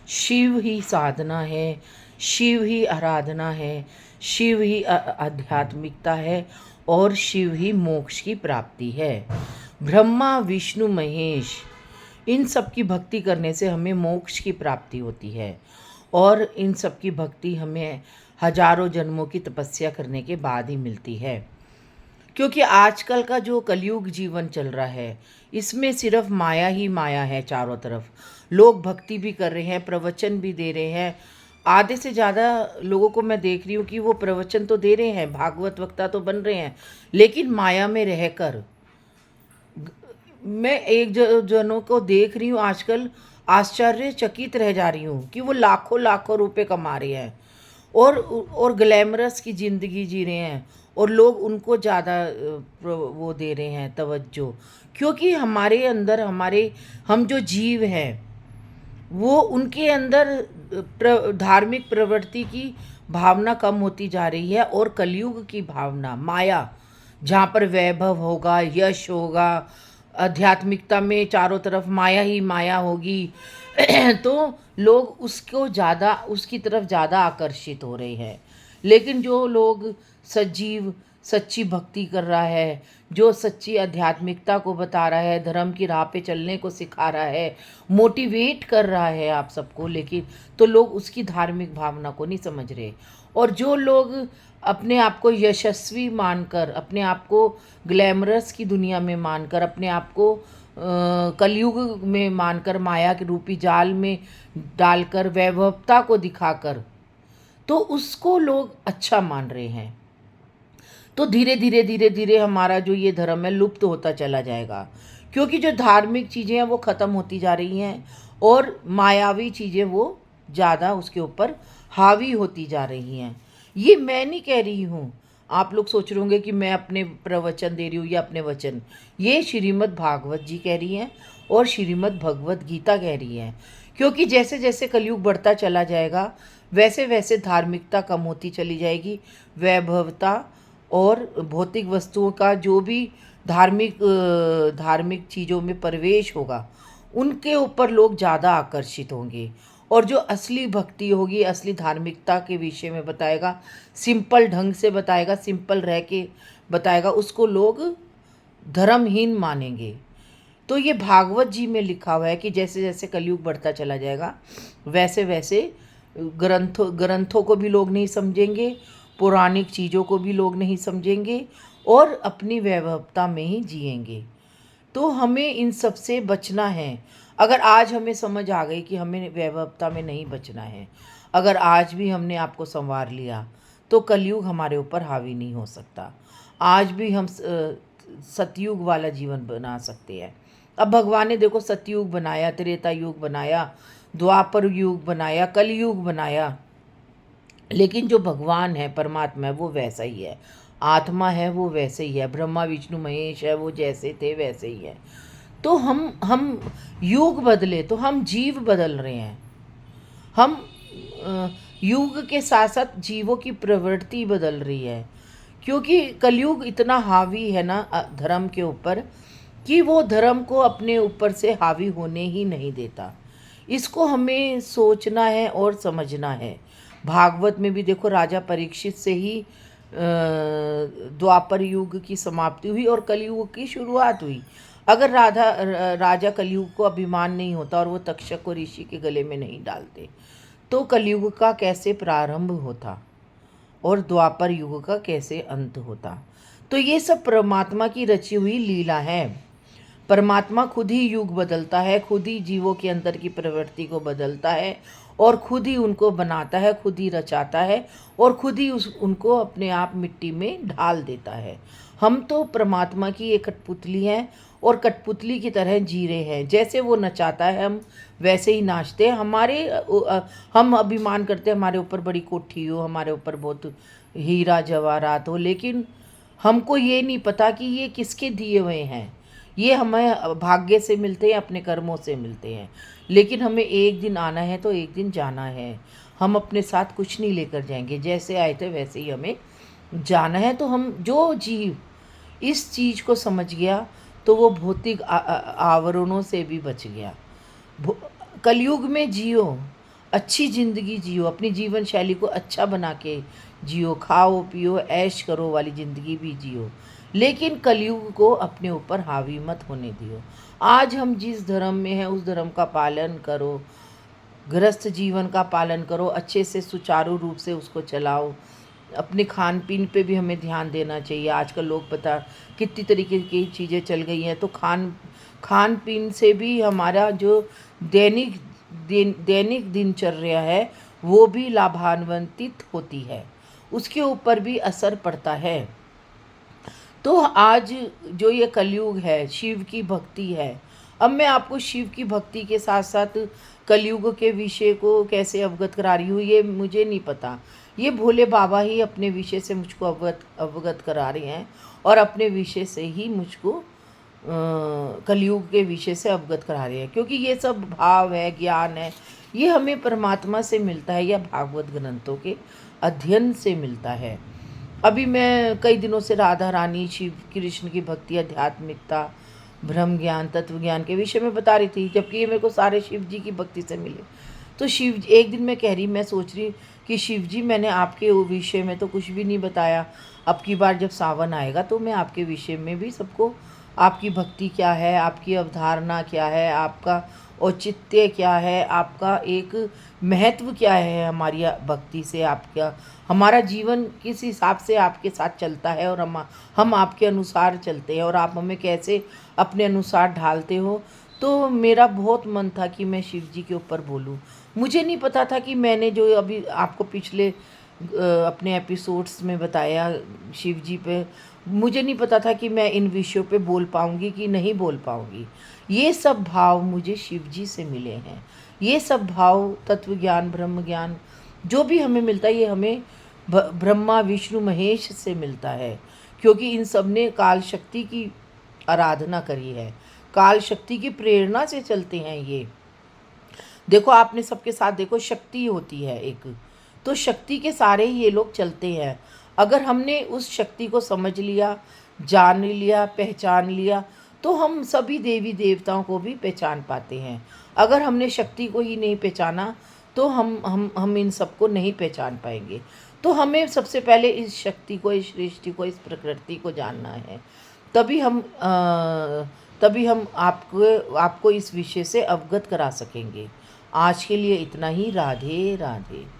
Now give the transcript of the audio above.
शिव ही साधना है, शिव ही आराधना है, शिव ही आध्यात्मिकता है और शिव ही मोक्ष की प्राप्ति है। ब्रह्मा विष्णु महेश इन सब की भक्ति करने से हमें मोक्ष की प्राप्ति होती है और इन सब की भक्ति हमें हजारों जन्मों की तपस्या करने के बाद ही मिलती है। क्योंकि आजकल का जो कलयुग जीवन चल रहा है इसमें सिर्फ माया ही माया है। चारों तरफ लोग भक्ति भी कर रहे हैं, प्रवचन भी दे रहे हैं। आधे से ज़्यादा लोगों को मैं देख रही हूँ कि वो प्रवचन तो दे रहे हैं, भागवत वक्ता तो बन रहे हैं, लेकिन माया में रहकर मैं एक जनों को देख रही हूँ आजकल, आश्चर्यचकित रह जा रही हूँ कि वो लाखों लाखों रुपए कमा रहे हैं और ग्लैमरस की ज़िंदगी जी रहे हैं और लोग उनको ज़्यादा वो दे रहे हैं तवज्जो। क्योंकि हमारे अंदर हम जो जीव हैं वो उनके अंदर धार्मिक प्रवृत्ति की भावना कम होती जा रही है और कलयुग की भावना माया, जहाँ पर वैभव होगा, यश होगा, आध्यात्मिकता में चारों तरफ माया ही माया होगी तो लोग उसकी तरफ ज़्यादा आकर्षित हो रहे हैं। लेकिन जो लोग सजीव सच्ची भक्ति कर रहा है, जो सच्ची आध्यात्मिकता को बता रहा है, धर्म की राह पे चलने को सिखा रहा है, मोटिवेट कर रहा है आप सबको, लेकिन तो लोग उसकी धार्मिक भावना को नहीं समझ रहे। और जो लोग अपने आप को यशस्वी मानकर, अपने आप को ग्लैमरस की दुनिया में मानकर, अपने आप को कलयुग में मानकर, माया के रूपी जाल में डालकर, वैभवता को दिखाकर, तो उसको लोग अच्छा मान रहे हैं। तो धीरे धीरे धीरे धीरे हमारा जो ये धर्म है लुप्त होता चला जाएगा। क्योंकि जो धार्मिक चीज़ें हैं वो ख़त्म होती जा रही हैं और मायावी चीज़ें वो ज़्यादा उसके ऊपर हावी होती जा रही हैं। ये मैं नहीं कह रही हूँ, आप लोग सोच रहे होंगे कि मैं अपने प्रवचन दे रही हूँ या अपने वचन, ये श्रीमद् भागवत जी कह रही हैं और श्रीमद् भगवत गीता कह रही हैं। क्योंकि जैसे जैसे कलयुग बढ़ता चला जाएगा वैसे वैसे धार्मिकता कम होती चली जाएगी, वैभवता और भौतिक वस्तुओं का जो भी धार्मिक चीज़ों में प्रवेश होगा उनके ऊपर लोग ज़्यादा आकर्षित होंगे। और जो असली भक्ति होगी, असली धार्मिकता के विषय में बताएगा, सिंपल ढंग से बताएगा, सिंपल रह के बताएगा, उसको लोग धर्महीन मानेंगे। तो ये भागवत जी में लिखा हुआ है कि जैसे जैसे कलयुग बढ़ता चला जाएगा वैसे वैसे ग्रंथों को भी लोग नहीं समझेंगे, पौराणिक चीज़ों को भी लोग नहीं समझेंगे और अपनी वैभवता में ही जिएंगे। तो हमें इन सब से बचना है। अगर आज हमें समझ आ गई कि हमें वैभवता में नहीं बचना है, अगर आज भी हमने आपको संवार लिया, तो कलयुग हमारे ऊपर हावी नहीं हो सकता। आज भी हम सतयुग वाला जीवन बना सकते हैं। अब भगवान ने देखो सतयुग बनाया, त्रेता युग बनाया, द्वापर युग बनाया, कलयुग बनाया, लेकिन जो भगवान है, परमात्मा है, वो वैसा ही है। आत्मा है वो वैसे ही है, ब्रह्मा विष्णु महेश है वो जैसे थे वैसे ही है। तो हम युग बदले तो हम जीव बदल रहे हैं। हम युग के साथ साथ जीवों की प्रवृत्ति बदल रही है। क्योंकि कलयुग इतना हावी है ना धर्म के ऊपर कि वो धर्म को अपने ऊपर से हावी होने ही नहीं देता। इसको हमें सोचना है और समझना है। भागवत में भी देखो राजा परीक्षित से ही द्वापर युग की समाप्ति हुई और कलयुग की शुरुआत हुई। अगर राजा कलयुग को अभिमान नहीं होता और वो तक्षक को ऋषि के गले में नहीं डालते तो कलयुग का कैसे प्रारंभ होता और द्वापर युग का कैसे अंत होता। तो ये सब परमात्मा की रची हुई लीला है। परमात्मा खुद ही युग बदलता है, खुद ही जीवों के अंदर की प्रवृत्ति को बदलता है और खुद ही उनको बनाता है, खुद ही रचाता है और खुद ही उनको अपने आप मिट्टी में ढाल देता है। हम तो परमात्मा की एक कठपुतली हैं और कठपुतली की तरह जी रहे हैं। जैसे वो नचाता है हम वैसे ही नाचते हैं। हम अभिमान करते हैं हमारे ऊपर बड़ी कोठी हो, हमारे ऊपर बहुत हीरा जवाहरात हो, लेकिन हमको ये नहीं पता कि ये किसके दिए हुए हैं। ये हमें भाग्य से मिलते हैं, अपने कर्मों से मिलते हैं। लेकिन हमें एक दिन आना है तो एक दिन जाना है। हम अपने साथ कुछ नहीं लेकर जाएंगे, जैसे आए थे वैसे ही हमें जाना है। तो हम जो जीव इस चीज़ को समझ गया तो वो भौतिक आवरणों से भी बच गया। कलयुग में जियो, अच्छी ज़िंदगी जियो, अपनी जीवन शैली को अच्छा बना के जियो, खाओ पियो ऐश करो वाली ज़िंदगी भी जियो, लेकिन कलयुग को अपने ऊपर हावी मत होने दियो। आज हम जिस धर्म में हैं उस धर्म का पालन करो, गृहस्थ जीवन का पालन करो, अच्छे से सुचारू रूप से उसको चलाओ। अपने खान-पीन पे भी हमें ध्यान देना चाहिए। आजकल लोग पता कितनी तरीके की चीज़ें चल गई हैं, तो खान-पीन से भी हमारा जो दैनिक दिनचर्या है, वो भी लाभान्वित होती है। उसके ऊपर भी असर पड़ता है। तो आज जो ये कलयुग है, शिव की भक्ति है। अब मैं आपको शिव की भक्ति के साथ-साथ कलयुग के विषय को कैसे अवगत करा रही हूँ, ये मुझे नहीं पता। ये भोले बाबा ही अपने विषय से मुझको अवगत अवगत करा रहे हैं और अपने विषय से ही मुझको कलयुग के विषय से अवगत करा रहे हैं। क्योंकि ये सब भाव है, ज्ञान है, ये हमें परमात्मा से मिलता है या भागवत ग्रंथों के अध्ययन से मिलता है। अभी मैं कई दिनों से राधा रानी, शिव कृष्ण की भक्ति, आध्यात्मिकता, ब्रह्म ज्ञान, तत्व ज्ञान के विषय में बता रही थी, जबकि ये मेरे को सारे शिव जी की भक्ति से मिले। तो एक दिन मैं सोच रही कि शिव जी, मैंने आपके वो विषय में तो कुछ भी नहीं बताया। अब की बार जब सावन आएगा तो मैं आपके विषय में भी सबको, आपकी भक्ति क्या है, आपकी अवधारणा क्या है, आपका औचित्य क्या है, आपका एक महत्व क्या है हमारी भक्ति से, आपका हमारा जीवन किस हिसाब से आपके साथ चलता है और हम आपके अनुसार चलते हैं और आप हमें कैसे अपने अनुसार ढालते हो। तो मेरा बहुत मन था कि मैं शिव जी के ऊपर बोलूं। मुझे नहीं पता था कि मैंने जो अभी आपको पिछले अपने एपिसोड्स में बताया शिव जी पे, मुझे नहीं पता था कि मैं इन विषयों पे बोल पाऊँगी कि नहीं बोल पाऊँगी। ये सब भाव मुझे शिव जी से मिले हैं। ये सब भाव, तत्व ज्ञान, ब्रह्म ज्ञान जो भी हमें मिलता है, ये हमें ब्रह्मा विष्णु महेश से मिलता है। क्योंकि इन सब ने काल शक्ति की आराधना करी है, काल शक्ति की प्रेरणा से चलते हैं ये। देखो, आपने सबके साथ देखो, शक्ति होती है एक, तो शक्ति के सारे ही ये लोग चलते हैं। अगर हमने उस शक्ति को समझ लिया, जान लिया, पहचान लिया, तो हम सभी देवी देवताओं को भी पहचान पाते हैं। अगर हमने शक्ति को ही नहीं पहचाना तो हम इन सबको नहीं पहचान पाएंगे। तो हमें सबसे पहले इस शक्ति को, इस सृष्टि को, इस प्रकृति को जानना है। तभी हम आपको इस विषय से अवगत करा सकेंगे। आज के लिए इतना ही। राधे राधे।